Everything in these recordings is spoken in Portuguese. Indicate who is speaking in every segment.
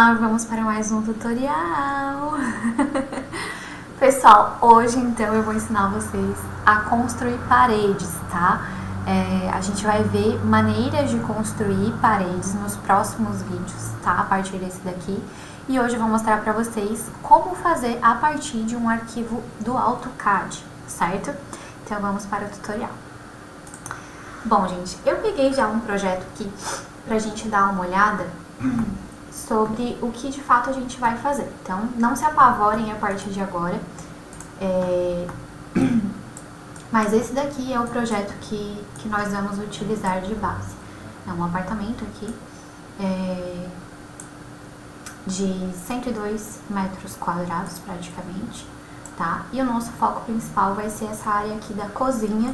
Speaker 1: Olá, vamos para mais um tutorial. Pessoal, hoje então eu vou ensinar vocês a construir paredes, tá? A gente vai ver maneiras de construir paredes nos próximos vídeos, tá? A partir desse daqui. E hoje eu vou mostrar para vocês como fazer a partir de um arquivo do AutoCAD, certo? Então vamos para o tutorial. Bom, gente, eu peguei já um projeto aqui pra gente dar uma olhada sobre o que de fato a gente vai fazer. Então, não se apavorem a partir de agora. Mas esse daqui é o projeto que nós vamos utilizar de base. É um apartamento aqui de 102 metros quadrados praticamente, tá? E o nosso foco principal vai ser essa área aqui da cozinha,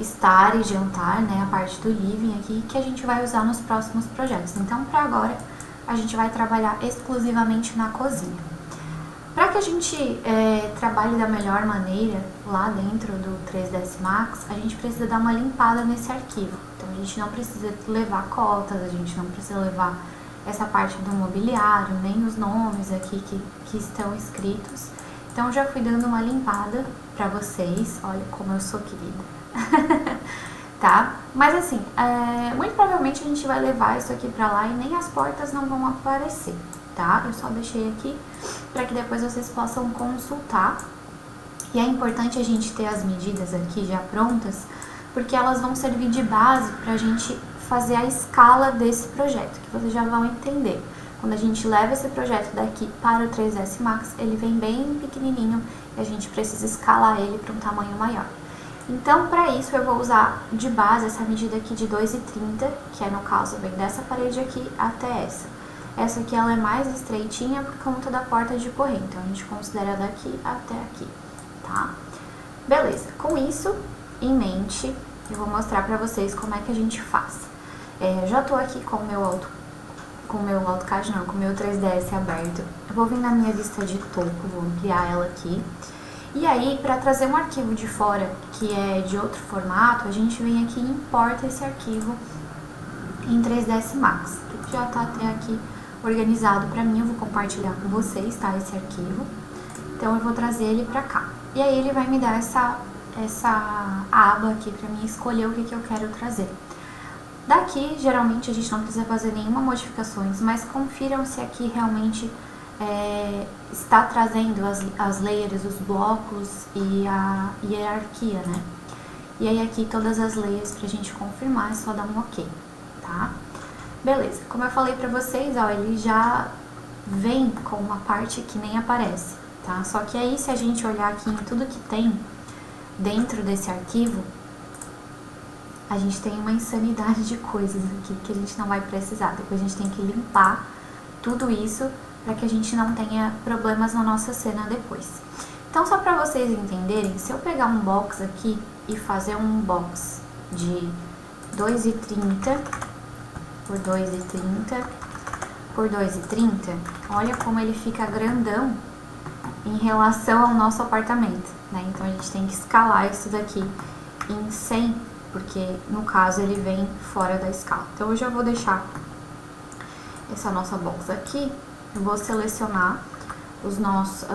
Speaker 1: estar e jantar, né? A parte do living aqui, que a gente vai usar nos próximos projetos. Então, para agora, a gente vai trabalhar exclusivamente na cozinha. Para que a gente trabalhe da melhor maneira lá dentro do 3ds Max, a gente precisa dar uma limpada nesse arquivo. Então, a gente não precisa levar cotas, a gente não precisa levar essa parte do mobiliário, nem os nomes aqui que estão escritos. Então, eu já fui dando uma limpada para vocês. Olha como eu sou querida. Tá? Mas assim, muito provavelmente a gente vai levar isso aqui pra lá e nem as portas não vão aparecer, tá? Eu só deixei aqui pra que depois vocês possam consultar. E é importante a gente ter as medidas aqui já prontas, porque elas vão servir de base pra gente fazer a escala desse projeto, que vocês já vão entender. Quando a gente leva esse projeto daqui para o 3ds Max, ele vem bem pequenininho e a gente precisa escalar ele para um tamanho maior. Então, para isso, eu vou usar de base essa medida aqui de 2,30, que no caso vem dessa parede aqui até essa. Essa aqui ela é mais estreitinha por conta da porta de correr, então a gente considera daqui até aqui, tá? Beleza, com isso em mente, eu vou mostrar para vocês como é que a gente faz. Eu já tô aqui com o meu AutoCAD, não, com o meu 3ds aberto. Eu vou vir na minha vista de topo, vou ampliar ela aqui. E aí, para trazer um arquivo de fora, que é de outro formato, a gente vem aqui e importa esse arquivo em 3ds Max. Que já tá até aqui organizado para mim, eu vou compartilhar com vocês, tá, esse arquivo. Então, eu vou trazer ele para cá. E aí, ele vai me dar essa aba aqui para mim escolher o que eu quero trazer. Daqui, geralmente, a gente não precisa fazer nenhuma modificações, mas confiram se aqui realmente está trazendo as layers, os blocos e a hierarquia, né? E aí aqui todas as layers pra gente confirmar, é só dar um ok, tá? Beleza, como eu falei pra vocês, ó, ele já vem com uma parte que nem aparece, tá? Só que aí se a gente olhar aqui em tudo que tem dentro desse arquivo, a gente tem uma insanidade de coisas aqui que a gente não vai precisar. Depois a gente tem que limpar tudo isso para que a gente não tenha problemas na nossa cena depois. Então, só para vocês entenderem, se eu pegar um box aqui e fazer um box de 2,30 por 2,30 por 2,30, olha como ele fica grandão em relação ao nosso apartamento, né? Então, a gente tem que escalar isso daqui em 100, porque no caso ele vem fora da escala. Então, eu já vou deixar essa nossa box aqui. Eu vou selecionar os nossos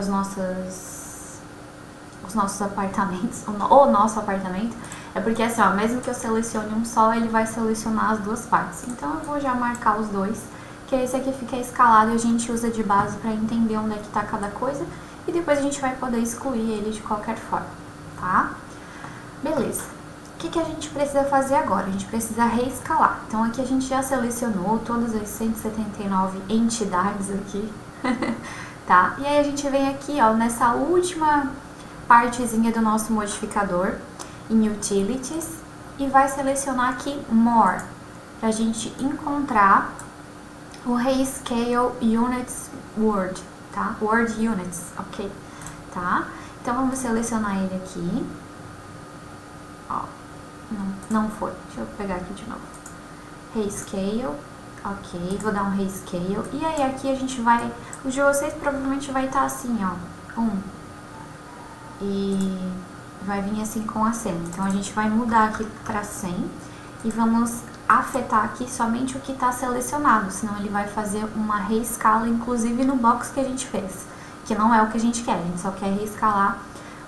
Speaker 1: apartamentos, o nosso apartamento, é porque assim, ó, mesmo que eu selecione um só, ele vai selecionar as duas partes. Então eu vou já marcar os dois, que esse aqui fica escalado e a gente usa de base para entender onde é que tá cada coisa, e depois a gente vai poder excluir ele de qualquer forma, tá? Beleza. O que a gente precisa fazer agora? A gente precisa reescalar. Então, aqui a gente já selecionou todas as 179 entidades aqui, tá? E aí, a gente vem aqui, ó, nessa última partezinha do nosso modificador, em Utilities, e vai selecionar aqui More, pra gente encontrar o Rescale Units Word, tá? Word Units, ok? Tá? Então, vamos selecionar ele aqui, ó. Não foi. Deixa eu pegar aqui de novo. Rescale. Ok, vou dar um Rescale. E aí aqui a gente vai... O de vocês provavelmente vai estar assim, ó. E vai vir assim com a cena. Então a gente vai mudar aqui para 100. E vamos afetar aqui somente o que está selecionado, senão ele vai fazer uma reescala, inclusive no box que a gente fez, que não é o que a gente quer, a gente só quer reescalar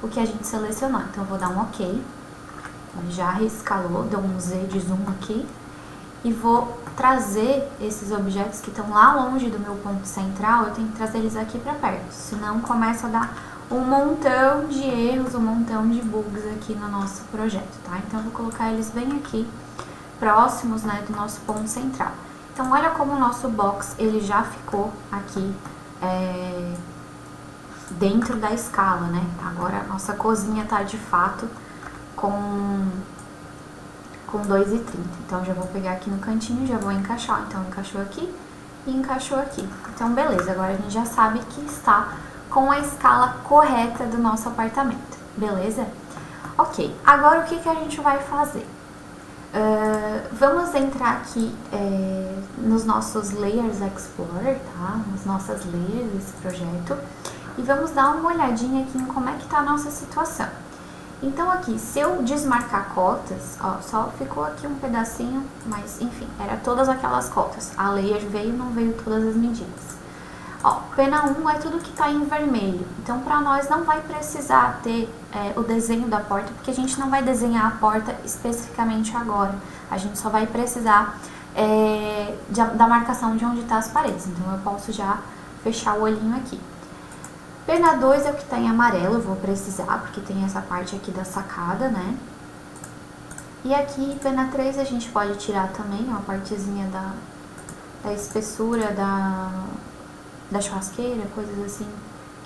Speaker 1: o que a gente selecionou. Então eu vou dar um OK, ele já reescalou, deu um Z de zoom aqui, e vou trazer esses objetos que estão lá longe do meu ponto central, eu tenho que trazer eles aqui para perto, senão começa a dar um montão de erros, um montão de bugs aqui no nosso projeto, tá? Então eu vou colocar eles bem aqui, próximos, né, do nosso ponto central. Então olha como o nosso box, ele já ficou aqui dentro da escala, né? Agora a nossa cozinha tá de fato com 2,30. Então já vou pegar aqui no cantinho, já vou encaixar. Então encaixou aqui e encaixou aqui. Então beleza, agora a gente já sabe que está com a escala correta do nosso apartamento, beleza? Ok, agora o que a gente vai fazer? Vamos entrar aqui nos nossos Layers Explorer, tá? Nas nossas layers desse projeto. E vamos dar uma olhadinha aqui em como é que tá a nossa situação. Então aqui, se eu desmarcar cotas, ó, só ficou aqui um pedacinho, mas enfim, era todas aquelas cotas. A layer veio, não veio todas as medidas. Ó, pena 1 é tudo que tá em vermelho, então para nós não vai precisar ter o desenho da porta, porque a gente não vai desenhar a porta especificamente agora. A gente só vai precisar da marcação de onde tá as paredes, então eu posso já fechar o olhinho aqui. Pena 2 é o que tá em amarelo, eu vou precisar, porque tem essa parte aqui da sacada, né? E aqui, pena 3, a gente pode tirar também, ó, a partezinha da espessura da churrasqueira, coisas assim,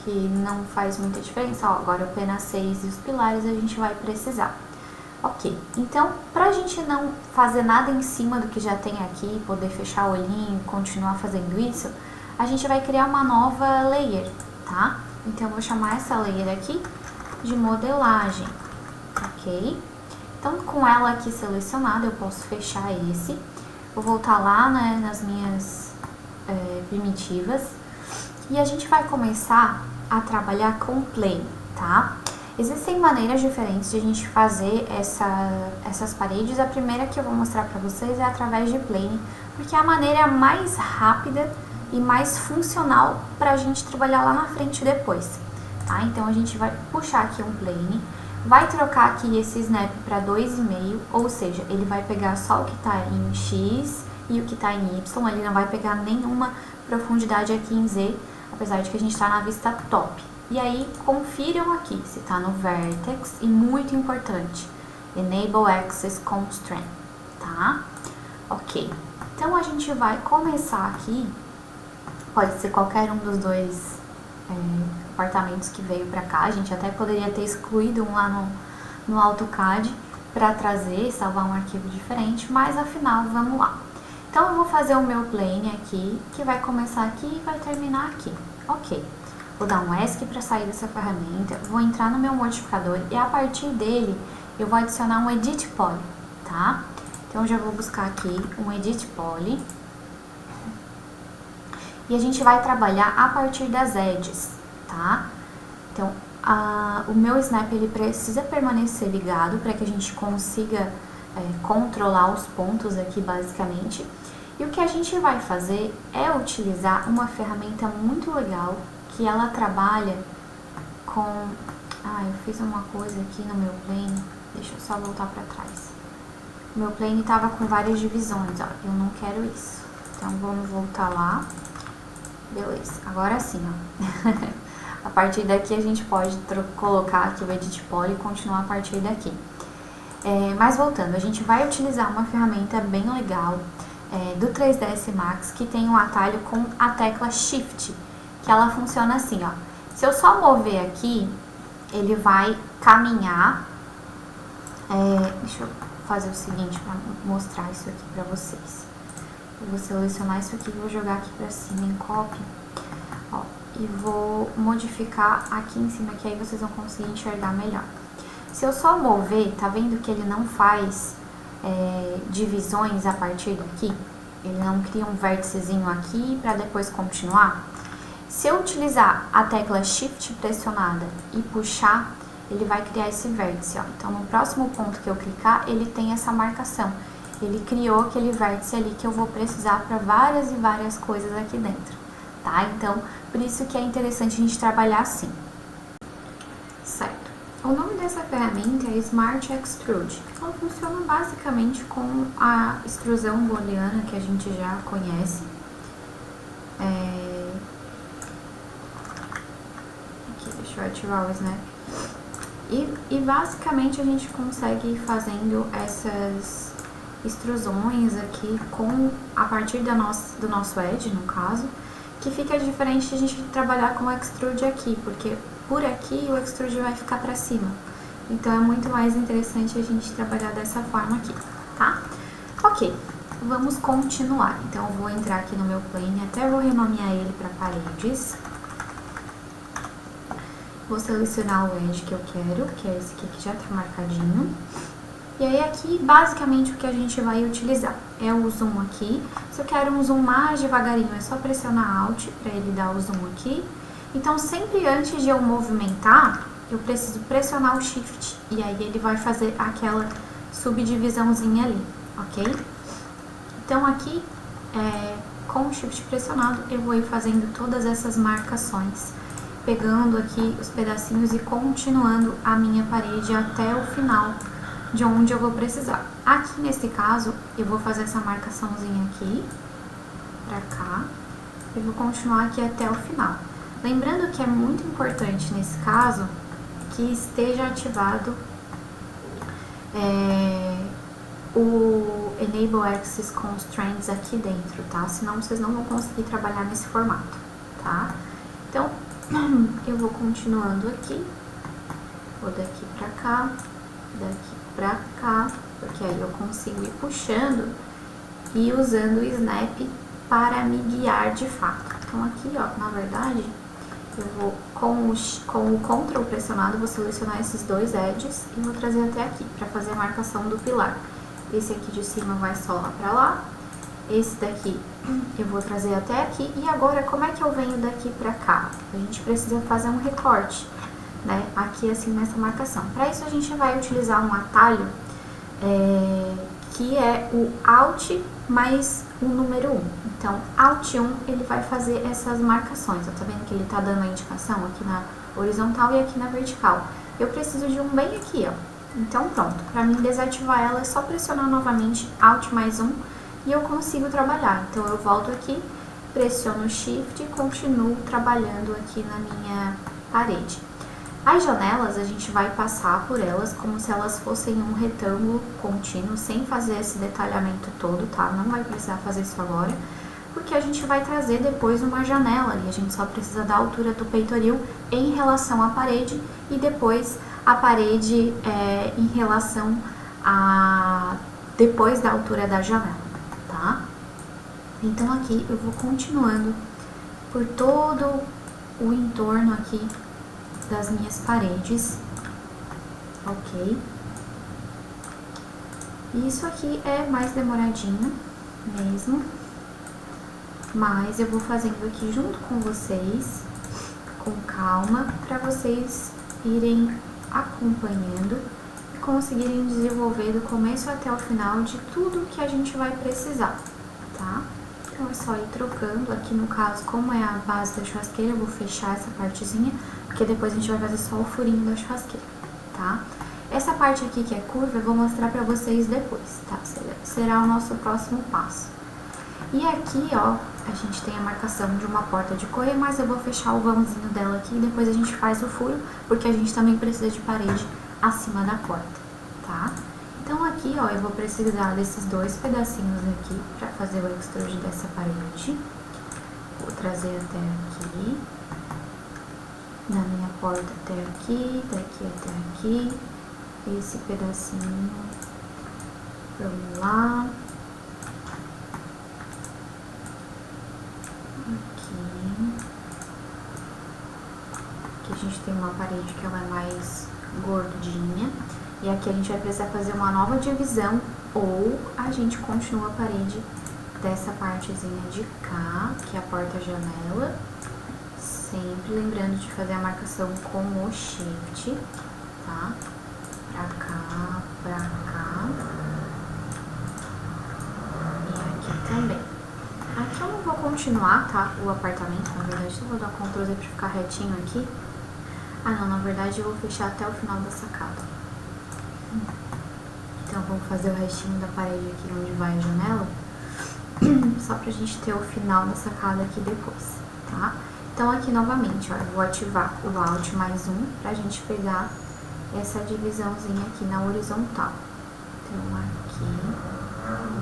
Speaker 1: que não faz muita diferença. Ó, agora o pena 6 e os pilares a gente vai precisar. Ok, então, pra gente não fazer nada em cima do que já tem aqui, poder fechar o olhinho e continuar fazendo isso, a gente vai criar uma nova layer, tá? Então, eu vou chamar essa layer aqui de modelagem, ok? Então, com ela aqui selecionada, eu posso fechar esse. Vou voltar lá, né, nas minhas primitivas. E a gente vai começar a trabalhar com plane, tá? Existem maneiras diferentes de a gente fazer essas paredes. A primeira que eu vou mostrar pra vocês é através de plane, porque é a maneira mais rápida e mais funcional pra gente trabalhar lá na frente depois, tá? Então a gente vai puxar aqui um plane, vai trocar aqui esse snap para 2,5, ou seja, ele vai pegar só o que tá em X e o que tá em Y, ele não vai pegar nenhuma profundidade aqui em Z, apesar de que a gente tá na vista top. E aí, confiram aqui se tá no Vertex, e muito importante, Enable Access Constraint, tá? Ok, então a gente vai começar aqui. Pode ser qualquer um dos dois apartamentos que veio pra cá. A gente até poderia ter excluído um lá no AutoCAD para trazer, salvar um arquivo diferente, mas afinal, vamos lá. Então eu vou fazer o meu plane aqui, que vai começar aqui e vai terminar aqui. Ok, vou dar um ESC para sair dessa ferramenta, vou entrar no meu modificador e a partir dele eu vou adicionar um Edit Poly, tá? Então eu já vou buscar aqui um Edit Poly. E a gente vai trabalhar a partir das edges, tá? Então, o meu snap ele precisa permanecer ligado para que a gente consiga controlar os pontos aqui, basicamente. E o que a gente vai fazer é utilizar uma ferramenta muito legal, que ela trabalha com... eu fiz uma coisa aqui no meu plane, deixa eu só voltar para trás. O meu plane estava com várias divisões, ó, eu não quero isso. Então, vamos voltar lá. Beleza, agora sim, ó. A partir daqui a gente pode colocar aqui o Edit Poly e continuar a partir daqui. Mas voltando, a gente vai utilizar uma ferramenta bem legal do 3ds Max, que tem um atalho com a tecla Shift, que ela funciona assim, ó. Se eu só mover aqui, ele vai caminhar. Deixa eu fazer o seguinte para mostrar isso aqui para vocês. Eu vou selecionar isso aqui e vou jogar aqui pra cima em copy, ó, e vou modificar aqui em cima, que aí vocês vão conseguir enxergar melhor. Se eu só mover, tá vendo que ele não faz divisões a partir daqui? Ele não cria um vérticezinho aqui pra depois continuar? Se eu utilizar a tecla Shift pressionada e puxar, ele vai criar esse vértice, ó. Então no próximo ponto que eu clicar, ele tem essa marcação. ele criou aquele vértice ali que eu vou precisar para várias e várias coisas aqui dentro, tá? Então, por isso que é interessante a gente trabalhar assim. Certo. O nome dessa ferramenta é Smart Extrude. Ela funciona basicamente com a extrusão booleana que a gente já conhece. Aqui, deixa eu ativar o Snap. E basicamente a gente consegue ir fazendo essas extrusões aqui a partir do nosso edge, no caso, que fica diferente de a gente trabalhar com o extrude aqui, porque por aqui o extrude vai ficar para cima. Então é muito mais interessante a gente trabalhar dessa forma aqui, tá? Ok, vamos continuar. Então eu vou entrar aqui no meu plane, até vou renomear ele para paredes. Vou selecionar o edge que eu quero, que é esse aqui que já tá marcadinho. E aí aqui, basicamente, o que a gente vai utilizar é o zoom aqui. Se eu quero um zoom mais devagarinho, é só pressionar Alt para ele dar o zoom aqui. Então, sempre antes de eu movimentar, eu preciso pressionar o Shift. E aí ele vai fazer aquela subdivisãozinha ali, ok? Então aqui, com o Shift pressionado, eu vou ir fazendo todas essas marcações, pegando aqui os pedacinhos e continuando a minha parede até o final de onde eu vou precisar. Aqui nesse caso, eu vou fazer essa marcaçãozinha aqui, pra cá, e vou continuar aqui até o final. Lembrando que é muito importante nesse caso que esteja ativado o Enable Axis Constraints aqui dentro, tá? Senão vocês não vão conseguir trabalhar nesse formato, tá? Então, eu vou continuando aqui, vou daqui pra cá, daqui pra cá, porque aí eu consigo ir puxando e usando o Snap para me guiar de fato. Então aqui, ó, na verdade, eu vou com o Ctrl pressionado, vou selecionar esses dois edges e vou trazer até aqui para fazer a marcação do pilar. Esse aqui de cima vai só lá pra lá, esse daqui eu vou trazer até aqui. E agora, como é que eu venho daqui pra cá? A gente precisa fazer um recorte, né, aqui assim nessa marcação. Para isso a gente vai utilizar um atalho que é o Alt mais o número 1. Então, Alt 1 ele vai fazer essas marcações. Ó, tá vendo que ele tá dando a indicação aqui na horizontal e aqui na vertical. Eu preciso de um bem aqui, ó. Então pronto, para mim desativar ela é só pressionar novamente Alt mais 1 e eu consigo trabalhar. Então eu volto aqui, pressiono Shift e continuo trabalhando aqui na minha parede. As janelas, a gente vai passar por elas como se elas fossem um retângulo contínuo, sem fazer esse detalhamento todo, tá? Não vai precisar fazer isso agora, porque a gente vai trazer depois uma janela ali. A gente só precisa da altura do peitoril em relação à parede e depois a parede em relação a depois da altura da janela, tá? Então aqui eu vou continuando por todo o entorno aqui das minhas paredes, ok? Isso aqui é mais demoradinho mesmo, mas eu vou fazendo aqui junto com vocês, com calma, para vocês irem acompanhando e conseguirem desenvolver do começo até o final de tudo que a gente vai precisar, tá? Então é só ir trocando. Aqui no caso, como é a base da churrasqueira, eu vou fechar essa partezinha, porque depois a gente vai fazer só o furinho da churrasqueira, tá? Essa parte aqui que é curva eu vou mostrar pra vocês depois, tá? Será o nosso próximo passo. E aqui, ó, a gente tem a marcação de uma porta de correr, mas eu vou fechar o vãozinho dela aqui e depois a gente faz o furo, porque a gente também precisa de parede acima da porta, tá? Então aqui, ó, eu vou precisar desses dois pedacinhos aqui pra fazer o extrude dessa parede. Vou trazer até aqui, da minha porta até aqui, daqui até aqui, esse pedacinho, vamos lá, aqui a gente tem uma parede que ela é mais gordinha, e aqui a gente vai precisar fazer uma nova divisão, ou a gente continua a parede dessa partezinha de cá, que é a porta-janela, sempre lembrando de fazer a marcação com o Shift, tá? Pra cá, também. Aqui eu não vou continuar, tá? O apartamento, na verdade, eu vou dar Ctrl Z pra ficar retinho aqui. Ah, não, na verdade eu vou fechar até o final da sacada. Então eu vou fazer o restinho da parede aqui onde vai a janela, só pra gente ter o final da sacada aqui depois, tá? Então aqui novamente, ó, eu vou ativar o Alt mais 1 pra gente pegar essa divisãozinha aqui na horizontal. Então aqui,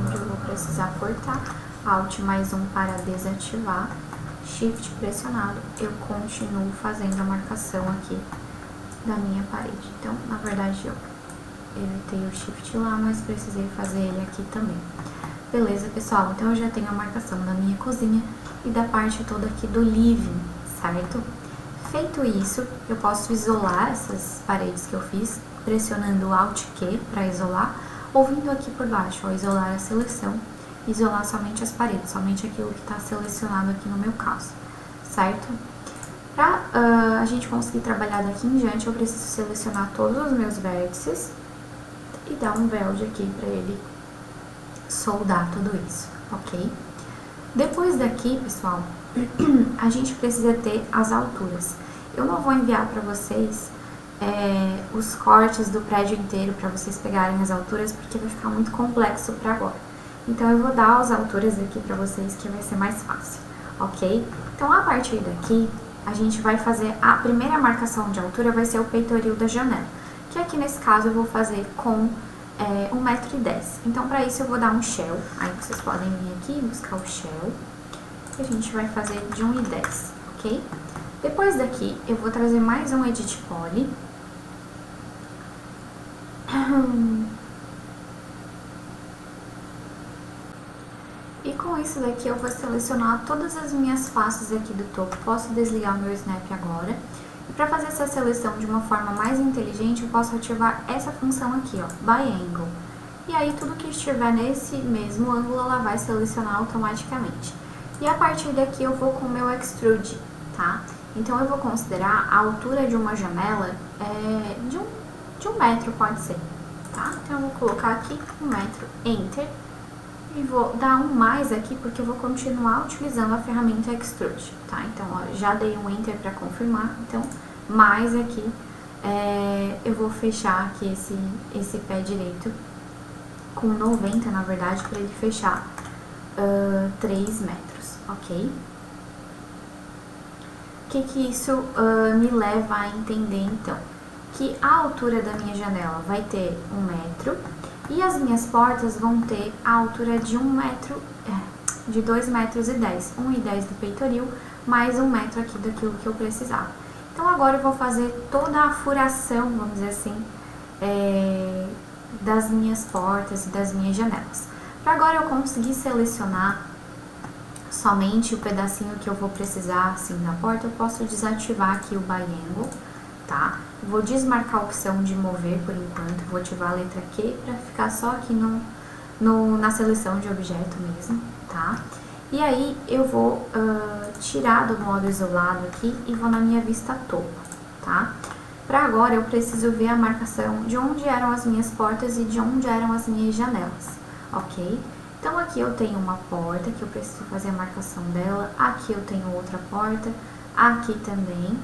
Speaker 1: onde eu vou precisar cortar, Alt mais 1 para desativar, Shift pressionado, eu continuo fazendo a marcação aqui da minha parede. Então, na verdade, eu evitei o Shift lá, mas precisei fazer ele aqui também. Beleza, pessoal? Então, eu já tenho a marcação da minha cozinha e da parte toda aqui do living, certo? Feito isso, eu posso isolar essas paredes que eu fiz, pressionando o Alt Q para isolar, ou vindo aqui por baixo, ó, isolar a seleção, isolar somente as paredes, somente aquilo que está selecionado aqui no meu caso, certo? Para a gente conseguir trabalhar daqui em diante, eu preciso selecionar todos os meus vértices e dar um weld aqui para ele soldar tudo isso, ok? Depois daqui, pessoal, a gente precisa ter as alturas. Eu não vou enviar para vocês os cortes do prédio inteiro para vocês pegarem as alturas, porque vai ficar muito complexo para agora. Então, eu vou dar as alturas aqui para vocês, que vai ser mais fácil, ok? Então, a partir daqui, a gente vai fazer a primeira marcação de altura, vai ser o peitoril da janela, que aqui nesse caso eu vou fazer com 1,10 m. Então, para isso eu vou dar um shell, aí vocês podem vir aqui e buscar o shell, que a gente vai fazer de 1,10 m, ok? Depois daqui, eu vou trazer mais um Edit Poly. E com isso daqui eu vou selecionar todas as minhas faces aqui do topo. Posso desligar o meu Snap agora. E para fazer essa seleção de uma forma mais inteligente, eu posso ativar essa função aqui, ó, By Angle. E aí tudo que estiver nesse mesmo ângulo, ela vai selecionar automaticamente. E a partir daqui eu vou com o meu Extrude, tá? Então eu vou considerar a altura de uma janela de 1 metro, pode ser, tá? Então eu vou colocar aqui 1 metro, Enter. E vou dar um mais aqui, porque eu vou continuar utilizando a ferramenta Extrude, tá? Então, ó, já dei um Enter para confirmar, então, mais aqui, eu vou fechar aqui esse pé direito com 90, na verdade, para ele fechar 3 metros, ok? O que isso me leva a entender, então? Que a altura da minha janela vai ter 1 metro, e as minhas portas vão ter a altura de 2,10 metros, 1,10 do peitoril, mais 1 metro aqui daquilo que eu precisava. Então agora eu vou fazer toda a furação, vamos dizer assim, das minhas portas e das minhas janelas. Para agora eu conseguir selecionar somente o pedacinho que eu vou precisar, assim, na porta, eu posso desativar aqui o By Angle, tá? Vou desmarcar a opção de mover por enquanto, vou ativar a letra Q para ficar só aqui na seleção de objeto mesmo, tá? E aí eu vou tirar do modo isolado aqui e vou na minha vista topo, tá? Para agora eu preciso ver a marcação de onde eram as minhas portas e de onde eram as minhas janelas, ok? Então aqui eu tenho uma porta que eu preciso fazer a marcação dela, aqui eu tenho outra porta, aqui também,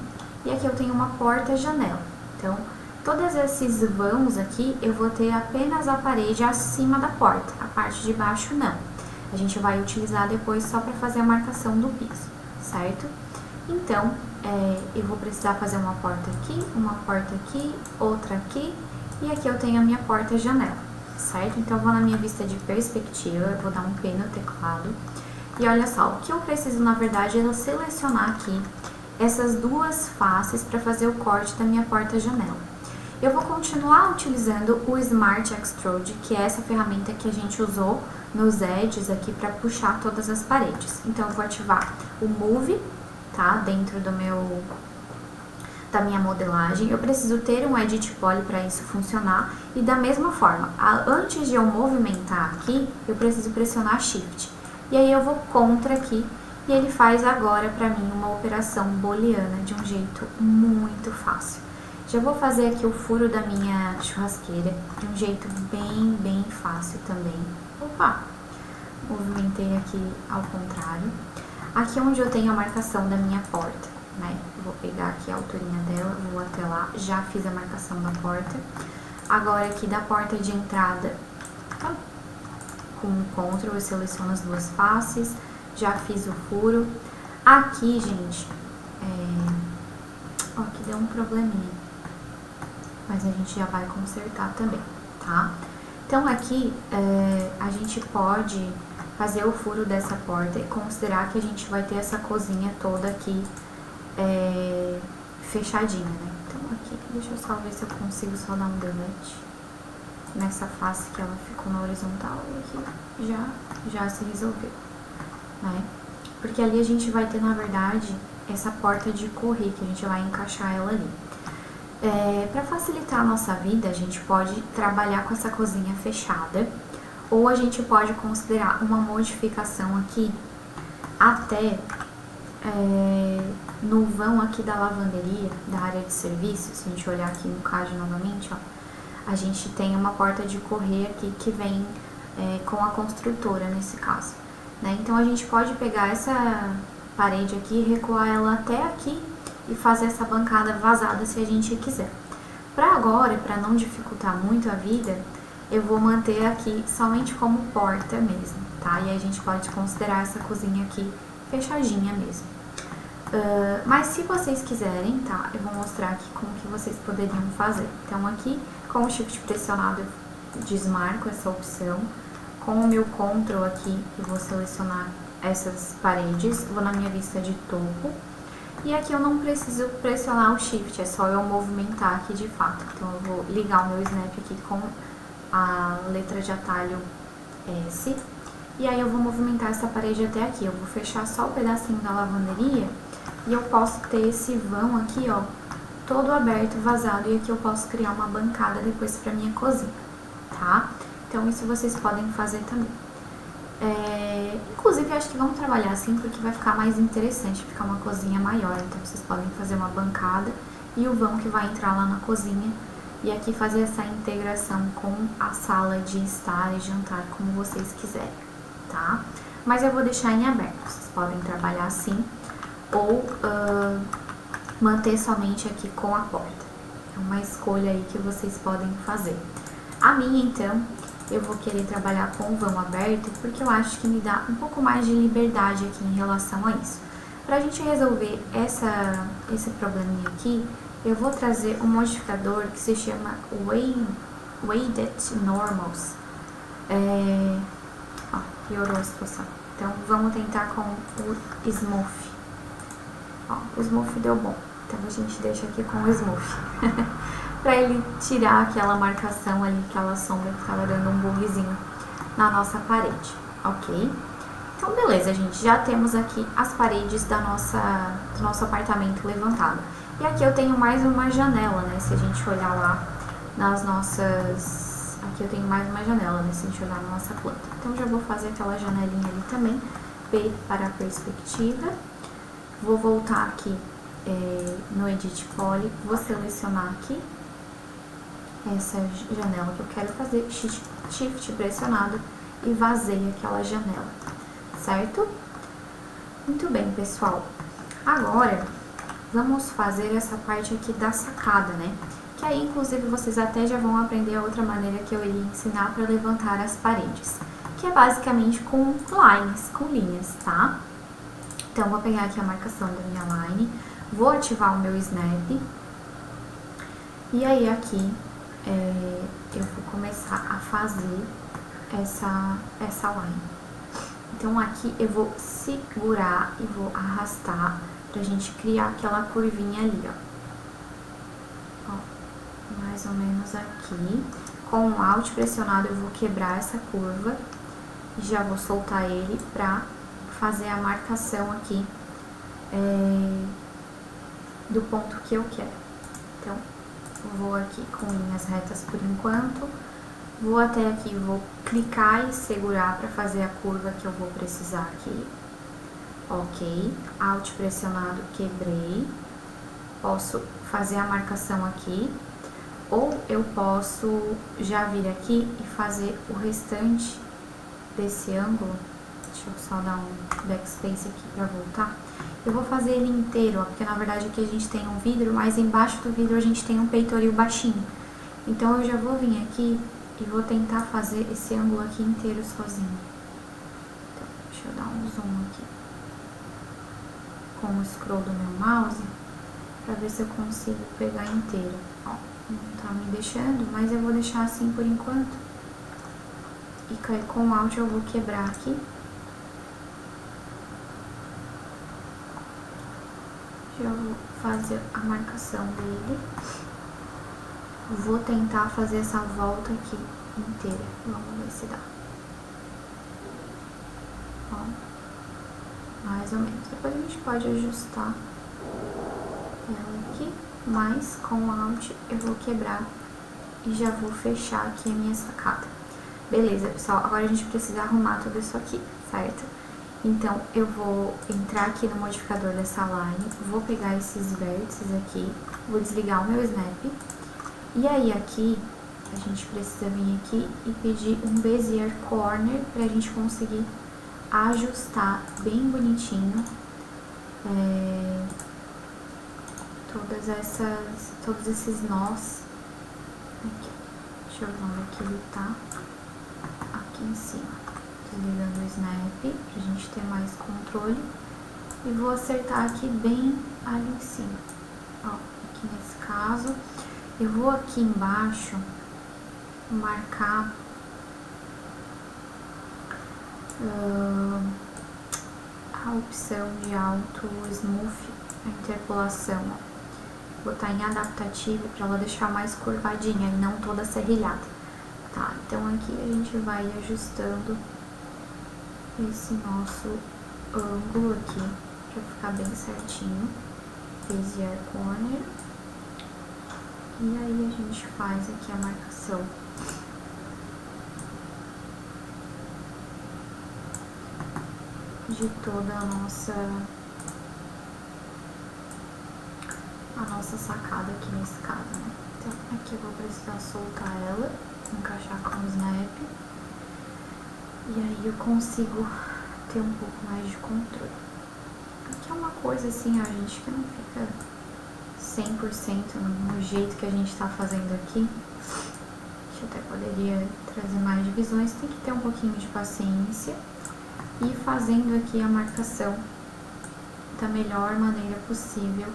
Speaker 1: e aqui eu tenho uma porta-janela. Então, todos esses vãos aqui, eu vou ter apenas a parede acima da porta, a parte de baixo não. A gente vai utilizar depois só para fazer a marcação do piso, certo? Então, eu vou precisar fazer uma porta aqui, outra aqui, e aqui eu tenho a minha porta-janela, certo? Então, eu vou na minha vista de perspectiva, eu vou dar um P no teclado, e olha só, o que eu preciso, na verdade, é selecionar aqui essas duas faces para fazer o corte da minha porta-janela. Eu vou continuar utilizando o Smart Extrude, que é essa ferramenta que a gente usou nos edges aqui para puxar todas as paredes. Então, eu vou ativar o Move, tá? Dentro da minha modelagem. Eu preciso ter um Edit Poly para isso funcionar. E da mesma forma, antes de eu movimentar aqui, eu preciso pressionar Shift. E aí eu vou contra aqui. E ele faz agora para mim uma operação booleana de um jeito muito fácil. Já vou fazer aqui o furo da minha churrasqueira de um jeito bem fácil também. Opa! movimentei aqui ao contrário. Aqui onde eu tenho a marcação da minha porta, né? Vou pegar aqui a alturinha dela, vou até lá, já fiz a marcação da porta. Agora aqui da porta de entrada, com o Ctrl eu seleciono as duas faces, já fiz o furo. Aqui, gente, ó, aqui deu um probleminha, mas a gente já vai consertar também, tá? Então aqui a gente pode fazer o furo dessa porta e considerar que a gente vai ter essa cozinha toda aqui fechadinha, né? Então aqui, deixa eu só ver se eu consigo só dar um delete nessa face que ela ficou na horizontal e aqui já se resolveu, né? Porque ali a gente vai ter, na verdade, essa porta de correr, que a gente vai encaixar ela ali. Para facilitar a nossa vida, a gente pode trabalhar com essa cozinha fechada, ou a gente pode considerar uma modificação aqui até no vão aqui da lavanderia, da área de serviço. Se a gente olhar aqui no card novamente, ó, a gente tem uma porta de correr aqui que vem com a construtora nesse caso, né? Então a gente pode pegar essa parede aqui e recuar ela até aqui e fazer essa bancada vazada se a gente quiser. Para agora, para não dificultar muito a vida, eu vou manter aqui somente como porta mesmo, tá? E a gente pode considerar essa cozinha aqui fechadinha mesmo. Mas se vocês quiserem, tá? Eu vou mostrar aqui como que vocês poderiam fazer. Então aqui, com o Shift pressionado, eu desmarco essa opção. Com o meu Ctrl aqui, eu vou selecionar essas paredes, vou na minha vista de topo. E aqui eu não preciso pressionar o Shift, é só eu movimentar aqui de fato. Então eu vou ligar o meu Snap aqui com a letra de atalho S. E aí eu vou movimentar essa parede até aqui. Eu vou fechar só o pedacinho da lavanderia e eu posso ter esse vão aqui, ó, todo aberto, vazado. E aqui eu posso criar uma bancada depois pra minha cozinha, tá? Então isso vocês podem fazer também. Inclusive, acho que vamos trabalhar assim porque vai ficar mais interessante, ficar uma cozinha maior. Então, vocês podem fazer uma bancada e o vão que vai entrar lá na cozinha. E aqui fazer essa integração com a sala de estar e jantar, como vocês quiserem, tá? Mas eu vou deixar em aberto, vocês podem trabalhar assim ou manter somente aqui com a porta. É uma escolha aí que vocês podem fazer. A minha, então, eu vou querer trabalhar com o vão aberto, porque eu acho que me dá um pouco mais de liberdade aqui em relação a isso. Pra gente resolver esse probleminha aqui, eu vou trazer um modificador que se chama Weighted Normals. Piorou a situação. Então, vamos tentar com o Smooth. Ó, o Smooth deu bom, então a gente deixa aqui com o Smooth. Pra ele tirar aquela marcação ali, aquela sombra que tava dando um bugzinho na nossa parede, ok? Então, beleza, gente, já temos aqui as paredes do nosso apartamento levantado. E aqui eu tenho mais uma janela, né, se a gente olhar lá nas nossas... Aqui eu tenho mais uma janela, né, se a gente olhar na nossa planta. Então, já vou fazer aquela janelinha ali também, P para a perspectiva. Vou voltar aqui no Edit Poly, vou selecionar aqui essa janela que eu quero fazer, Shift pressionado e vazei aquela janela, certo? Muito bem, pessoal. Agora, vamos fazer essa parte aqui da sacada, né? Que aí, inclusive, vocês até já vão aprender a outra maneira que eu iria ensinar para levantar as paredes, que é basicamente com lines, com linhas, tá? Então, vou pegar aqui a marcação da minha line, vou ativar o meu Snap, e aí aqui eu vou começar a fazer essa line. Então, aqui eu vou segurar e vou arrastar pra gente criar aquela curvinha ali, ó. Mais ou menos aqui. Com o Alt pressionado eu vou quebrar essa curva e já vou soltar ele pra fazer a marcação aqui do ponto que eu quero. Então, vou aqui com linhas retas por enquanto, vou até aqui, vou clicar e segurar para fazer a curva que eu vou precisar aqui. Ok, Alt pressionado, quebrei. Posso fazer a marcação aqui, ou eu posso já vir aqui e fazer o restante desse ângulo Deixa eu só dar um backspace aqui pra voltar. Eu vou fazer ele inteiro, ó, porque na verdade aqui a gente tem um vidro, mas embaixo do vidro a gente tem um peitoril baixinho. Então eu já vou vir aqui e vou tentar fazer esse ângulo aqui inteiro sozinho. Então, deixa eu dar um zoom aqui com o scroll do meu mouse, pra ver se eu consigo pegar inteiro. Ó, não tá me deixando, mas eu vou deixar assim por enquanto. E com o Alt eu vou quebrar aqui. Já vou fazer a marcação dele. Vou tentar fazer essa volta aqui inteira. Vamos ver se dá. Ó, mais ou menos. Depois a gente pode ajustar ela aqui, mas com o Alt eu vou quebrar e já vou fechar aqui a minha sacada. Beleza, pessoal, agora a gente precisa arrumar tudo isso aqui, certo? Então, eu vou entrar aqui no modificador dessa line, vou pegar esses vértices aqui, vou desligar o meu snap, e aí aqui, a gente precisa vir aqui e pedir um Bezier Corner pra gente conseguir ajustar bem bonitinho todos esses nós. Aqui, deixa eu ver onde é que ele tá. Aqui em cima. Desligando o snap pra gente ter mais controle. E vou acertar aqui bem ali em cima. Ó, aqui nesse caso. Eu vou aqui embaixo marcar a opção de auto smooth, a interpolação, ó. Botar em adaptativo para ela deixar mais curvadinha e não toda serrilhada. Tá, então aqui a gente vai ajustando esse nosso ângulo aqui para ficar bem certinho. Bezier Corner. E aí a gente faz aqui a marcação. De toda a nossa sacada aqui nesse caso, né? Então aqui eu vou precisar soltar ela, encaixar com o snap, e aí eu consigo ter um pouco mais de controle. Aqui é uma coisa assim, ó, gente, que não fica 100% no jeito que a gente tá fazendo aqui. A gente até poderia trazer mais divisões, tem que ter um pouquinho de paciência e ir fazendo aqui a marcação da melhor maneira possível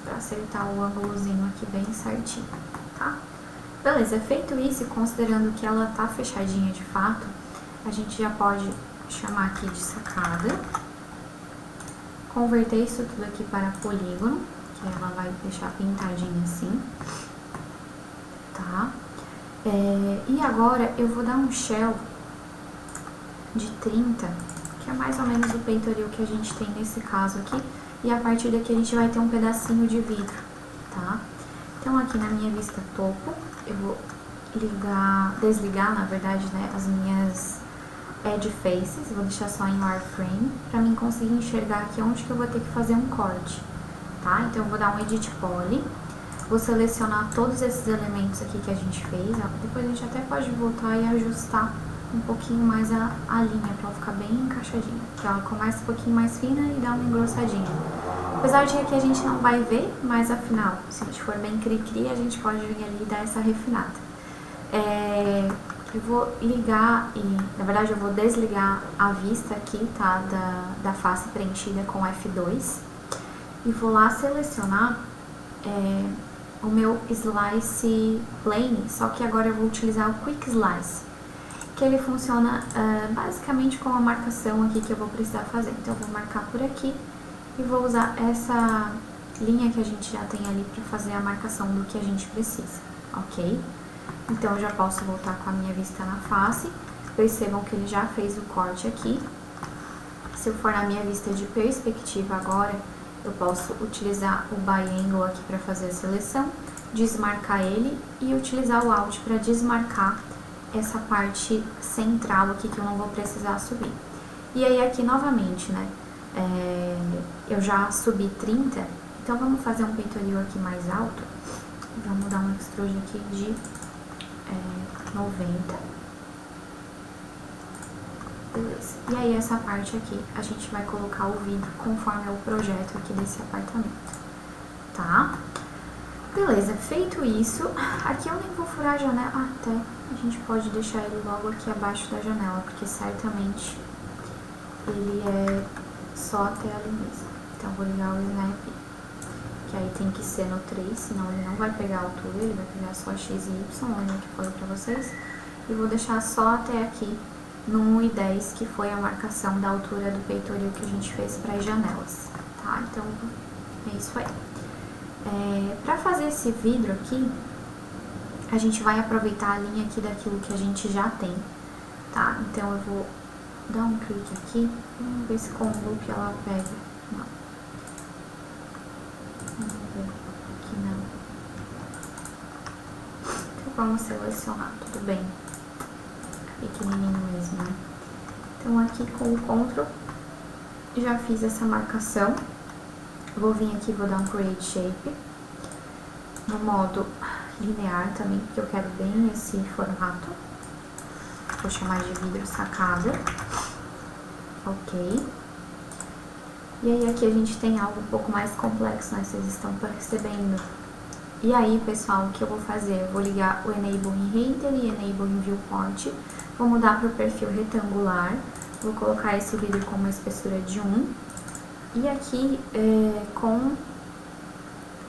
Speaker 1: para acertar o ângulozinho aqui bem certinho, tá? Beleza, feito isso, considerando que ela tá fechadinha de fato, a gente já pode chamar aqui de sacada, converter isso tudo aqui para polígono, que ela vai deixar pintadinha assim, tá? E agora eu vou dar um shell de 30, que é mais ou menos o peitoril que a gente tem nesse caso aqui, e a partir daqui a gente vai ter um pedacinho de vidro, tá? Então aqui na minha vista topo, eu vou desligar, na verdade, né, as minhas edge faces, vou deixar só em wireframe, pra mim conseguir enxergar aqui onde que eu vou ter que fazer um corte, tá? Então eu vou dar um edit poly, vou selecionar todos esses elementos aqui que a gente fez, ó. Depois a gente até pode voltar e ajustar um pouquinho mais a linha, pra ela ficar bem encaixadinha, que ela começa um pouquinho mais fina e dá uma engrossadinha. Apesar de que aqui a gente não vai ver, mas afinal, se a gente for bem cri-cri, a gente pode vir ali e dar essa refinada. Eu vou ligar e, na verdade, eu vou desligar a vista aqui, tá, da face preenchida com F2 e vou lá selecionar o meu Slice Plane, só que agora eu vou utilizar o Quick Slice, que ele funciona basicamente com a marcação aqui que eu vou precisar fazer. Então eu vou marcar por aqui e vou usar essa linha que a gente já tem ali para fazer a marcação do que a gente precisa, ok? Então eu já posso voltar com a minha vista na face, percebam que ele já fez o corte aqui. Se eu for na minha vista de perspectiva agora, eu posso utilizar o Biangle aqui para fazer a seleção, desmarcar ele e utilizar o Alt para desmarcar essa parte central aqui que eu não vou precisar subir. E aí aqui novamente, né, eu já subi 30, então vamos fazer um peitoril aqui mais alto. Vamos dar um extrude aqui de 90. Beleza. E aí essa parte aqui, a gente vai colocar o vidro conforme é o projeto aqui desse apartamento, tá? Beleza, feito isso, aqui eu nem vou furar a janela, até a gente pode deixar ele logo aqui abaixo da janela, porque certamente ele é só até ali mesmo. Então vou ligar o snap, que aí tem que ser no 3, senão ele não vai pegar a altura, ele vai pegar só x e y, lembra que eu falei pra vocês? E vou deixar só até aqui no 1,10, que foi a marcação da altura do peitoril que a gente fez para as janelas, tá? Então, é isso aí. Para fazer esse vidro aqui, a gente vai aproveitar a linha aqui daquilo que a gente já tem, tá? Então, eu vou dar um clique aqui, vamos ver se com o loop ela pega. Não. Vamos ver, aqui não. Então, vamos selecionar, tudo bem. Pequenininho mesmo, né? Então, aqui com o Ctrl, já fiz essa marcação. Vou vir aqui, vou dar um Create Shape. No modo linear também, porque eu quero bem esse formato. Vou chamar de vidro sacada. Ok. E aí, aqui a gente tem algo um pouco mais complexo, né? Vocês estão percebendo. E aí, pessoal, o que eu vou fazer? Eu vou ligar o Enable in Render e Enable in Viewport. Vou mudar para o perfil retangular. Vou colocar esse vidro com uma espessura de 1. E aqui,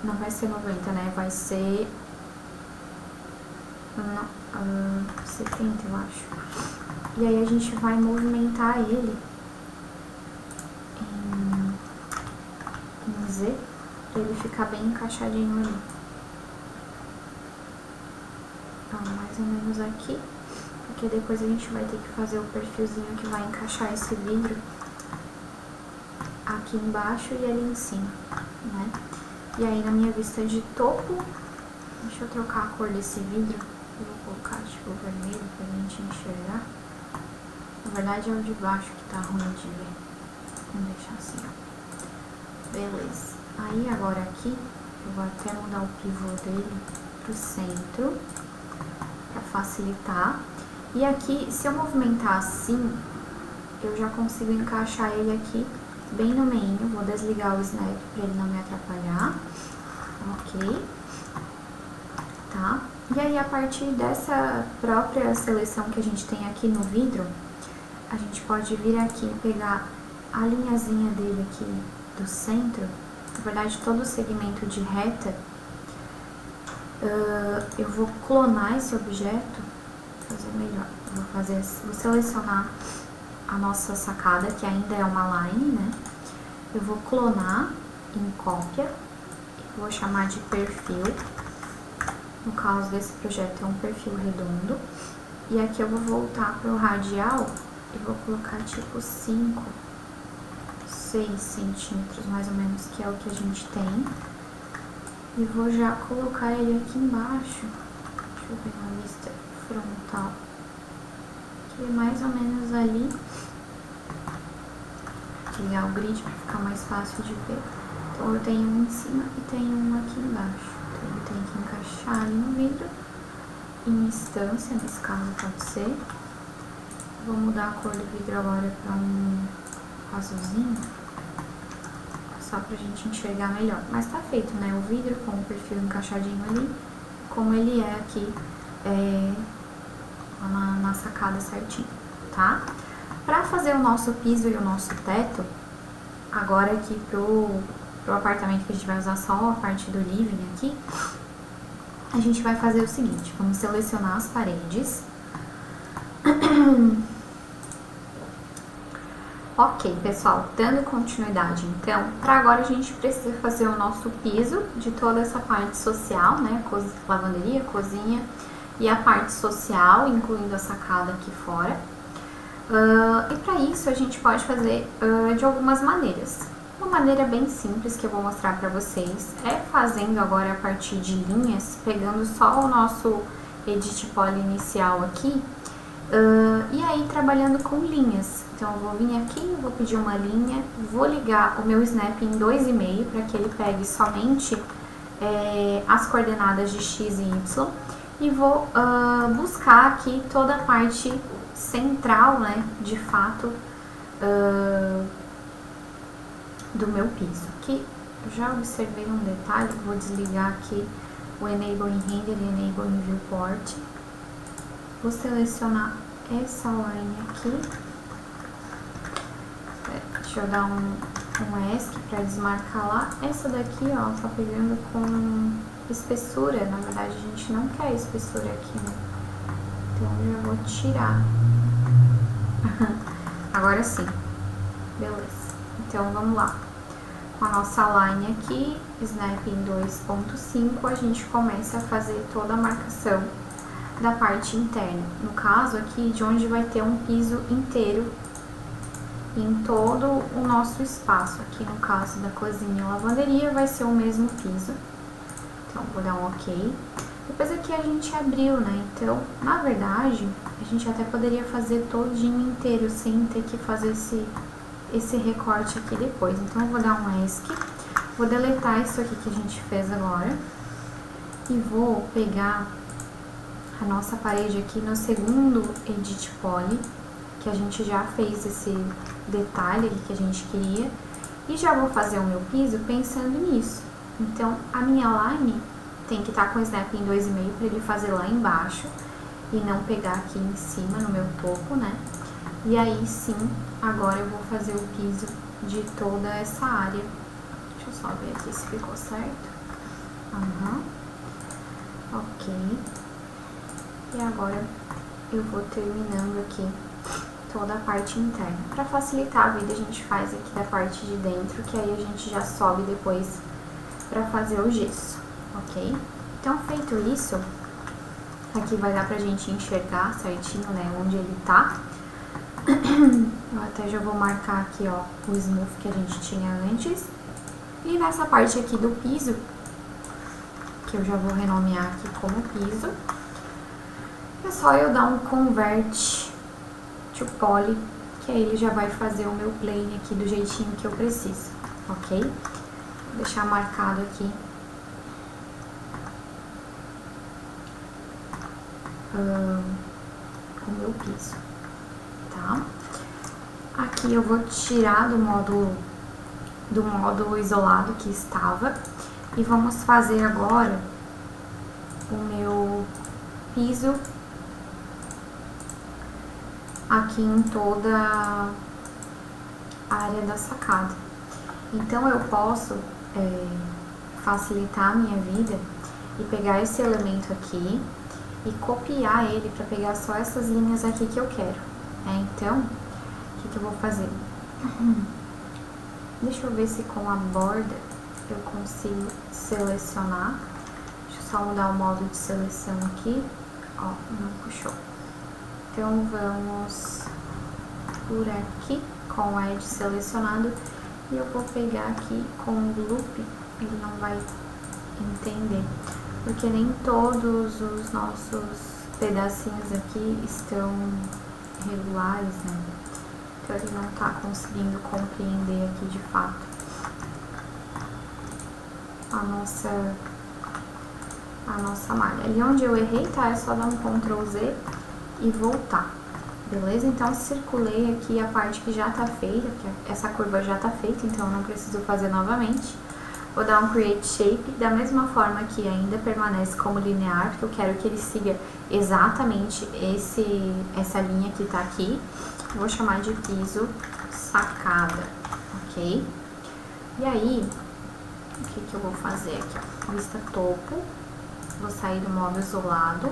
Speaker 1: não vai ser 90, né? Vai ser 70, eu acho. E aí, a gente vai movimentar ele em Z, para ele ficar bem encaixadinho ali. Então, mais ou menos aqui. Porque depois a gente vai ter que fazer o perfilzinho que vai encaixar esse vidro aqui embaixo e ali em cima, né? E aí na minha vista de topo, deixa eu trocar a cor desse vidro. Eu vou colocar tipo vermelho pra gente enxergar. Na verdade é o de baixo que tá ruim de ver. Vamos deixar assim, ó. Beleza. Aí agora aqui, eu vou até mudar o pivô dele pro centro, pra facilitar. E aqui, se eu movimentar assim, eu já consigo encaixar ele aqui bem no meio. Vou desligar o snap para ele não me atrapalhar. Ok. Tá? E aí, a partir dessa própria seleção que a gente tem aqui no vidro, a gente pode vir aqui e pegar a linhazinha dele aqui do centro. Na verdade, todo o segmento de reta. Eu vou clonar esse objeto. Fazer melhor. Vou selecionar a nossa sacada, que ainda é uma line, né? Eu vou clonar em cópia, vou chamar de perfil. No caso desse projeto é um perfil redondo. E aqui eu vou voltar para o radial e vou colocar tipo 5, 6 centímetros mais ou menos, que é o que a gente tem. E vou já colocar ele aqui embaixo. Deixa eu ver na vista frontal, que é mais ou menos ali. Vou ligar o grid para ficar mais fácil de ver. Então eu tenho um em cima e tenho um aqui embaixo. Então ele tem que encaixar ali no vidro, em instância, nesse caso pode ser. Vou mudar a cor do vidro agora para um azulzinho, só pra gente enxergar melhor. Mas tá feito, né? O vidro com o perfil encaixadinho ali, como ele é aqui, na sacada certinho, tá? Pra fazer o nosso piso e o nosso teto, agora aqui pro apartamento que a gente vai usar só a parte do living aqui, a gente vai fazer o seguinte, vamos selecionar as paredes. Ok, pessoal, dando continuidade, então, para agora a gente precisa fazer o nosso piso de toda essa parte social, né, lavanderia, cozinha e a parte social, incluindo a sacada aqui fora. E para isso a gente pode fazer de algumas maneiras. Uma maneira bem simples que eu vou mostrar para vocês é fazendo agora a partir de linhas, pegando só o nosso Edit Poly inicial aqui, e aí trabalhando com linhas. Então eu vou vir aqui, vou pedir uma linha, vou ligar o meu snap em 2,5 para que ele pegue somente as coordenadas de x e y, e vou buscar aqui toda a parte central, né, de fato, do meu piso. Aqui eu já observei um detalhe, vou desligar aqui o Enable in Render e Enable in Viewport. Vou selecionar essa line aqui. Deixa eu dar um ESC para desmarcar lá. Essa daqui, ó, tá pegando com espessura. Na verdade, a gente não quer espessura aqui, né? Então, eu já vou tirar. Agora sim. Beleza. Então, vamos lá. Com a nossa line aqui, Snap em 2.5, a gente começa a fazer toda a marcação da parte interna. No caso aqui, de onde vai ter um piso inteiro em todo o nosso espaço. Aqui no caso da cozinha e lavanderia, vai ser o mesmo piso. Então, vou dar um OK. Depois aqui a gente abriu, né? Então, na verdade, a gente até poderia fazer todinho inteiro, sem ter que fazer esse recorte aqui depois. Então, eu vou dar um ESC. Vou deletar isso aqui que a gente fez agora. E vou pegar a nossa parede aqui no segundo Edit Poly, que a gente já fez esse detalhe aqui que a gente queria. E já vou fazer o meu piso pensando nisso. Então, a minha line tem que estar com o Snap em 2,5 para ele fazer lá embaixo e não pegar aqui em cima no meu topo, né? E aí sim, agora eu vou fazer o piso de toda essa área. Deixa eu só ver aqui se ficou certo. Ok. E agora eu vou terminando aqui toda a parte interna. Para facilitar a vida, a gente faz aqui da parte de dentro, que aí a gente já sobe depois para fazer o gesso, ok? Então, feito isso, aqui vai dar pra gente enxergar certinho, né, onde ele tá. Eu até já vou marcar aqui, ó, o smooth que a gente tinha antes. E nessa parte aqui do piso, que eu já vou renomear aqui como piso, é só eu dar um Convert to Poly, que aí ele já vai fazer o meu plane aqui do jeitinho que eu preciso, ok? Vou deixar marcado aqui o meu piso, tá? Aqui eu vou tirar do módulo isolado que estava e vamos fazer agora o meu piso aqui em toda a área da sacada. Então eu posso facilitar a minha vida e pegar esse elemento aqui e copiar ele para pegar só essas linhas aqui que eu quero, né? Então, o que eu vou fazer? Deixa eu ver se com a borda eu consigo selecionar. Deixa eu só mudar o modo de seleção aqui. Ó, não puxou. Então, vamos por aqui com o Edge selecionado. E eu vou pegar aqui com o loop, ele não vai entender, porque nem todos os nossos pedacinhos aqui estão regulares, né? Então ele não tá conseguindo compreender aqui de fato a nossa malha. Ali onde eu errei, tá? É só dar um Ctrl Z e voltar. Beleza? Então, circulei aqui a parte que já tá feita, que essa curva já tá feita, então eu não preciso fazer novamente. Vou dar um Create Shape, da mesma forma que ainda permanece como linear, porque eu quero que ele siga exatamente essa linha que tá aqui. Vou chamar de piso sacada, ok? E aí, o que eu vou fazer aqui? Vista topo, vou sair do modo isolado.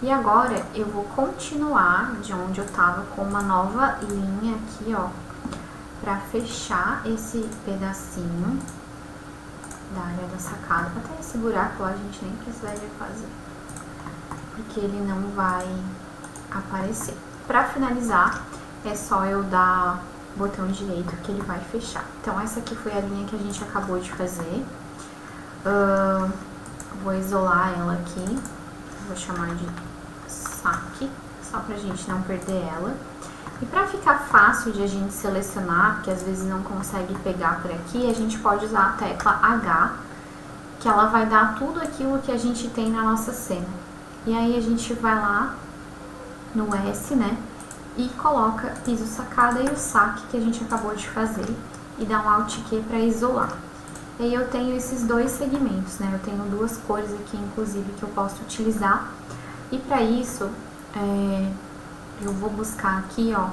Speaker 1: E agora eu vou continuar de onde eu tava com uma nova linha aqui, ó, pra fechar esse pedacinho da área da sacada. Até esse buraco lá a gente nem precisaria fazer, porque ele não vai aparecer. Pra finalizar, é só eu dar botão direito que ele vai fechar. Então essa aqui foi a linha que a gente acabou de fazer. Vou isolar ela aqui. Vou chamar de saque, só pra gente não perder ela. E pra ficar fácil de a gente selecionar, porque às vezes não consegue pegar por aqui, a gente pode usar a tecla H, que ela vai dar tudo aquilo que a gente tem na nossa cena. E aí a gente vai lá no S, né, e coloca piso sacada e o saque que a gente acabou de fazer e dá um Alt Q para isolar. E aí eu tenho esses dois segmentos, né? Eu tenho duas cores aqui, inclusive, que eu posso utilizar. E para isso, eu vou buscar aqui, ó,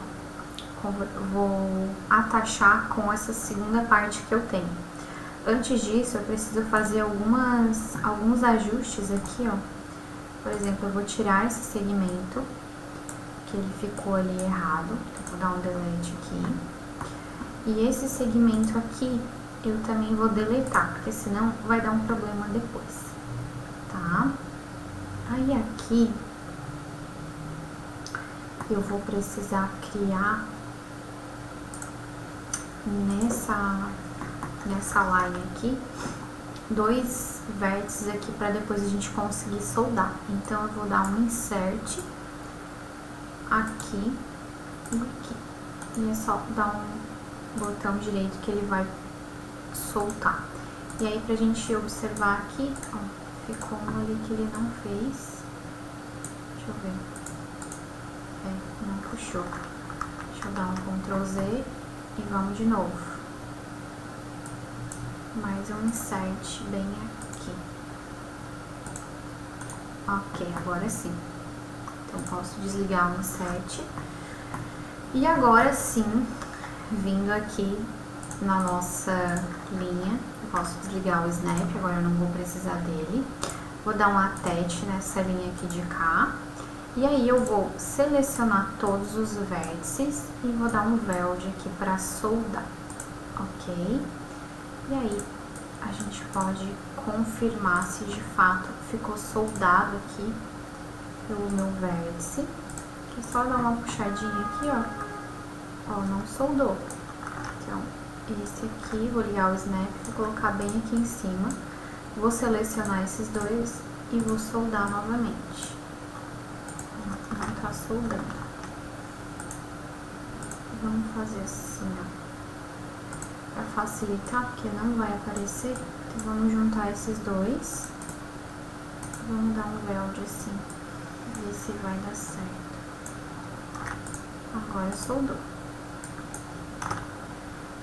Speaker 1: vou atachar com essa segunda parte que eu tenho. Antes disso, eu preciso fazer alguns ajustes aqui, ó. Por exemplo, eu vou tirar esse segmento, que ele ficou ali errado. Então, vou dar um delete aqui. E esse segmento aqui, eu também vou deletar, porque senão vai dar um problema depois, tá? Aí aqui, eu vou precisar criar nessa line aqui, dois vértices aqui para depois a gente conseguir soldar. Então, eu vou dar um insert aqui e aqui. E é só dar um botão direito que ele vai soltar. E aí, pra gente observar aqui, ó, ficou um ali que ele não fez. Deixa eu ver. Não puxou. Deixa eu dar um Ctrl Z e vamos de novo. Mais um insert bem aqui. Ok, agora sim. Então, posso desligar o insert. E agora sim, vindo aqui na nossa linha, eu posso desligar o Snap, agora eu não vou precisar dele. Vou dar um Attach nessa linha aqui de cá. E aí eu vou selecionar todos os vértices e vou dar um Weld aqui para soldar, ok? E aí a gente pode confirmar se de fato ficou soldado aqui pelo meu vértice. Que é só dar uma puxadinha aqui, ó. Ó, não soldou. Então, esse aqui, vou ligar o Snap, vou colocar bem aqui em cima. Vou selecionar esses dois e vou soldar novamente. Não tá soldando. Vamos fazer assim, ó. Pra facilitar, porque não vai aparecer. Então, vamos juntar esses dois. Vamos dar um weld assim. Ver se vai dar certo. Agora soldou.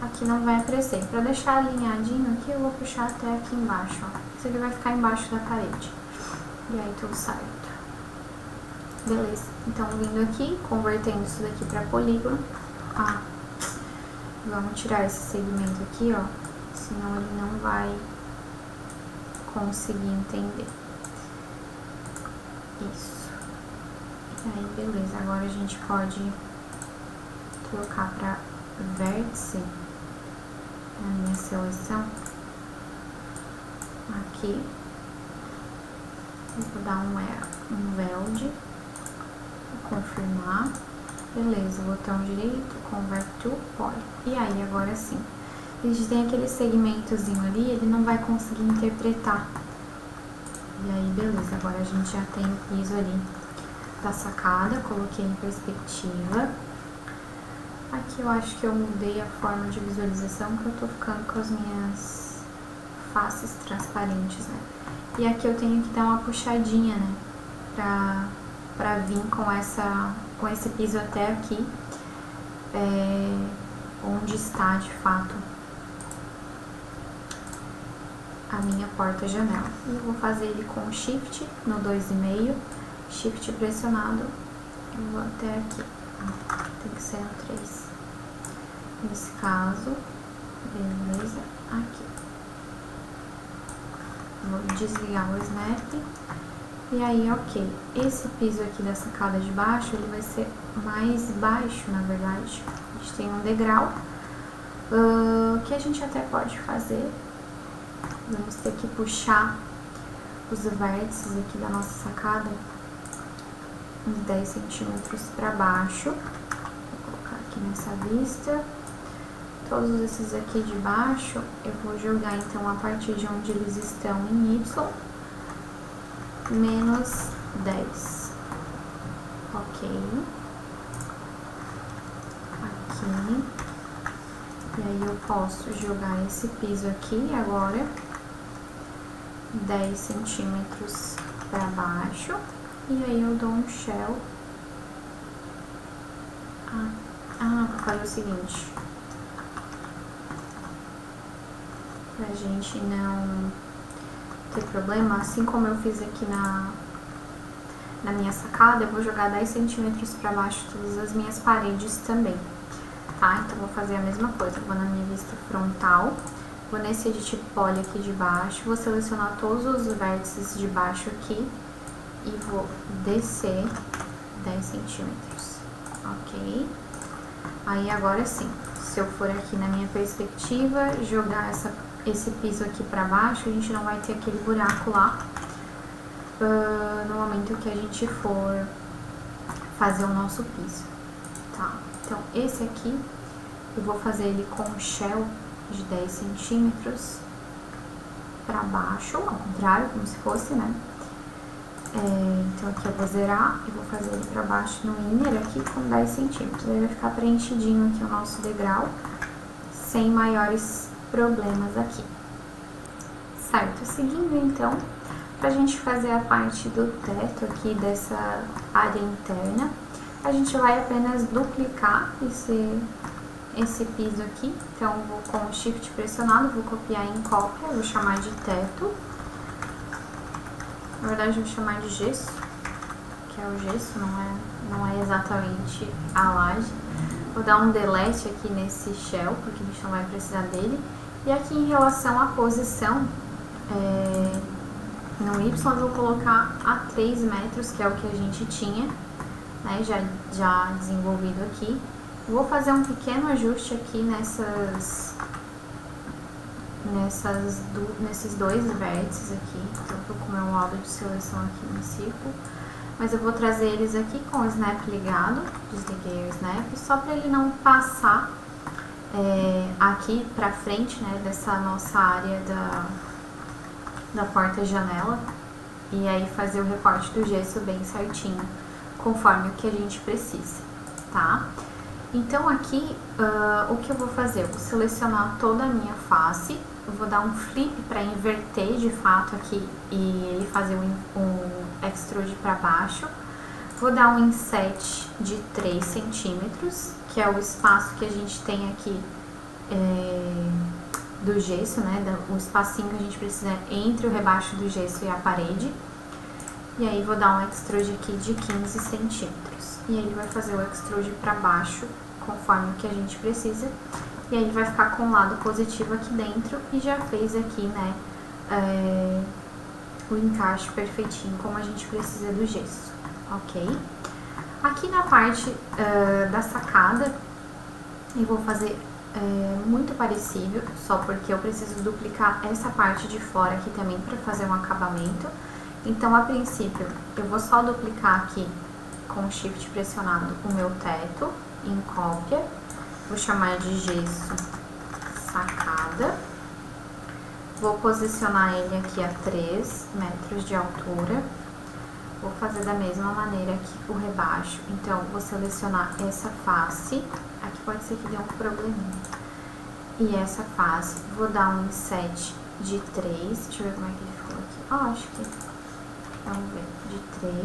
Speaker 1: Aqui não vai aparecer. Pra deixar alinhadinho aqui, eu vou puxar até aqui embaixo, ó. Ele vai ficar embaixo da parede. E aí, tudo certo. Beleza. Então, vindo aqui, convertendo isso daqui pra polígono. Vamos tirar esse segmento aqui, ó. Senão ele não vai conseguir entender. Isso. E aí, beleza. Agora a gente pode trocar pra vértice na minha seleção. Aqui. Vou dar um weld. Vou confirmar. Beleza, botão direito, Convert to Poly. E aí, agora sim. A gente tem aquele segmentozinho ali, ele não vai conseguir interpretar. E aí, beleza, agora a gente já tem o piso ali da sacada, coloquei em perspectiva. Aqui eu acho que eu mudei a forma de visualização, que eu tô ficando com as minhas faces transparentes, né? E aqui eu tenho que dar uma puxadinha, né? Pra vir com esse piso até aqui, onde está de fato a minha porta-janela. E eu vou fazer ele com Shift no 2,5, Shift pressionado, eu vou até aqui. Tem que ser no 3. Nesse caso, beleza, aqui. Vou desligar o Snap. E aí, ok. Esse piso aqui da sacada de baixo, ele vai ser mais baixo, na verdade. A gente tem um degrau, que a gente até pode fazer. Vamos ter que puxar os vértices aqui da nossa sacada uns 10 centímetros para baixo. Vou colocar aqui nessa vista. Todos esses aqui de baixo, eu vou jogar então a partir de onde eles estão em Y, menos 10. Ok. Aqui. E aí eu posso jogar esse piso aqui agora, 10 centímetros para baixo. E aí eu dou um shell Vou fazer o seguinte. Pra gente não ter problema, assim como eu fiz aqui na minha sacada, eu vou jogar 10 centímetros pra baixo todas as minhas paredes também, tá? Então, vou fazer a mesma coisa, vou na minha vista frontal, vou nesse Edit Poly aqui de baixo, vou selecionar todos os vértices de baixo aqui e vou descer 10 centímetros, ok? Aí, agora sim, se eu for aqui na minha perspectiva, jogar esse piso aqui pra baixo, a gente não vai ter aquele buraco lá no momento que a gente for fazer o nosso piso, tá? Então, esse aqui, eu vou fazer ele com um shell de 10 centímetros pra baixo, ao contrário, como se fosse, né? Então, aqui eu vou zerar e vou fazer ele pra baixo no inner aqui com 10 centímetros. Aí vai ficar preenchidinho aqui o nosso degrau, sem maiores problemas aqui. Certo? Seguindo, então, pra gente fazer a parte do teto aqui dessa área interna, a gente vai apenas duplicar esse piso aqui. Então, vou com o Shift pressionado, vou copiar em cópia, vou chamar de teto. Na verdade, eu vou chamar de gesso, que é o gesso, não é exatamente a laje. Vou dar um delete aqui nesse shell, porque a gente não vai precisar dele. E aqui em relação à posição, no Y eu vou colocar a 3 metros, que é o que a gente tinha, né, já desenvolvido aqui. Vou fazer um pequeno ajuste aqui nesses dois vértices aqui. Então, eu tô com o meu modo de seleção aqui no círculo. Mas eu vou trazer eles aqui com o Snap ligado. Desliguei o Snap, só para ele não passar aqui pra frente, né, dessa nossa área da porta-janela. E aí fazer o recorte do gesso bem certinho, conforme o que a gente precisa, tá? Então aqui, o que eu vou fazer? Eu vou selecionar toda a minha face, eu vou dar um flip para inverter de fato aqui e ele fazer um extrude para baixo. Vou dar um inset de 3 centímetros, que é o espaço que a gente tem aqui do gesso, né? O espacinho que a gente precisa entre o rebaixo do gesso e a parede. E aí vou dar um extrude aqui de 15 centímetros. E aí ele vai fazer o extrude para baixo, conforme o que a gente precisa. E aí ele vai ficar com o lado positivo aqui dentro e já fez aqui, né, o encaixe perfeitinho, como a gente precisa do gesso, ok? Aqui na parte da sacada, eu vou fazer muito parecido, só porque eu preciso duplicar essa parte de fora aqui também para fazer um acabamento. Então, a princípio, eu vou só duplicar aqui com o Shift pressionado o meu teto em cópia. Vou chamar de gesso sacada. Vou posicionar ele aqui a 3 metros de altura. Vou fazer da mesma maneira aqui o rebaixo. Então, vou selecionar essa face. Aqui pode ser que dê um probleminha. E essa face, vou dar um inset de 3. Deixa eu ver como é que ele ficou aqui. Acho que... Vamos ver. De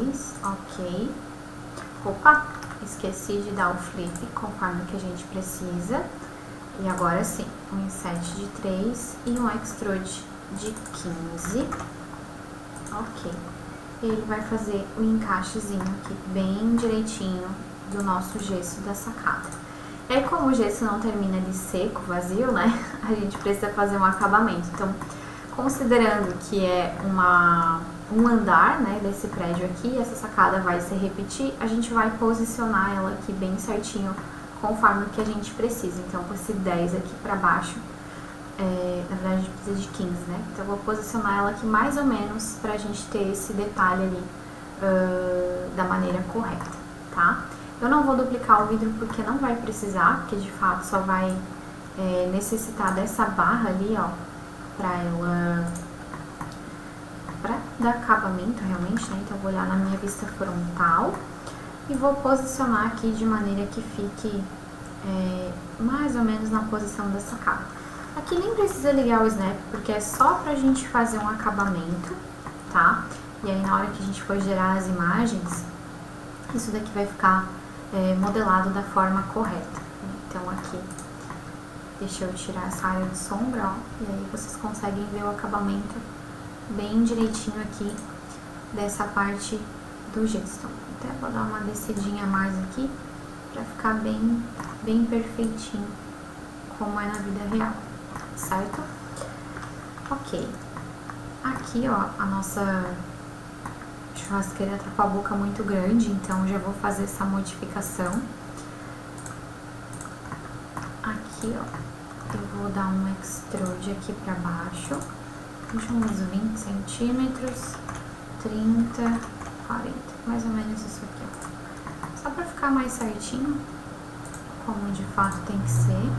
Speaker 1: 3, ok. Opa, esqueci de dar o flip conforme o que a gente precisa. E agora sim, um inset de 3 e um extrude de 15. Ok. E ele vai fazer o encaixezinho aqui bem direitinho do nosso gesso da sacada. E aí, como o gesso não termina ali seco, vazio, né? A gente precisa fazer um acabamento. Então, considerando que é um andar, né, desse prédio aqui, essa sacada vai se repetir, a gente vai posicionar ela aqui bem certinho, conforme o que a gente precisa. Então, com esse 10 aqui pra baixo, na verdade a gente precisa de 15, né? Então, eu vou posicionar ela aqui mais ou menos pra gente ter esse detalhe ali da maneira correta, tá? Eu não vou duplicar o vidro porque não vai precisar, porque de fato só vai necessitar dessa barra ali, ó, pra ela... para dar acabamento realmente, né? Então, eu vou olhar na minha vista frontal e vou posicionar aqui de maneira que fique mais ou menos na posição da sacada. Aqui nem precisa ligar o Snap, porque é só pra gente fazer um acabamento, tá? E aí, na hora que a gente for gerar as imagens, isso daqui vai ficar modelado da forma correta. Então aqui, deixa eu tirar essa área de sombra, ó, e aí vocês conseguem ver o acabamento bem direitinho aqui dessa parte do gesso. Então, até vou dar uma descidinha a mais aqui, pra ficar bem perfeitinho, como é na vida real, certo? Ok. Aqui, ó, a nossa churrasqueira tá com a boca muito grande, então já vou fazer essa modificação. Aqui, ó, eu vou dar um extrude aqui pra baixo, de uns 20 centímetros, 30, 40, mais ou menos isso aqui, ó. Só pra ficar mais certinho, como de fato tem que ser.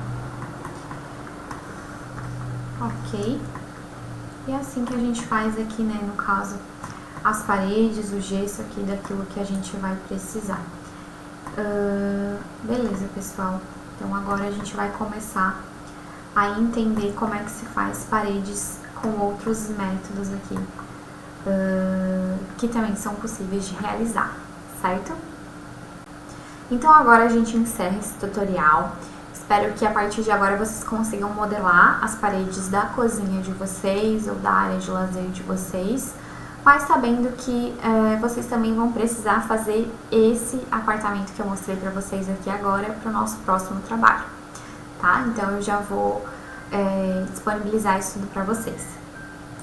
Speaker 1: Ok. E é assim que a gente faz aqui, né, no caso, as paredes, o gesso aqui daquilo que a gente vai precisar. Beleza, pessoal. Então agora a gente vai começar a entender como é que se faz paredes com outros métodos aqui, que também são possíveis de realizar, certo? Então agora a gente encerra esse tutorial. Espero que a partir de agora vocês consigam modelar as paredes da cozinha de vocês ou da área de lazer de vocês, mas sabendo que vocês também vão precisar fazer esse apartamento que eu mostrei pra vocês aqui agora para o nosso próximo trabalho, tá? Então eu já vou disponibilizar isso tudo pra vocês.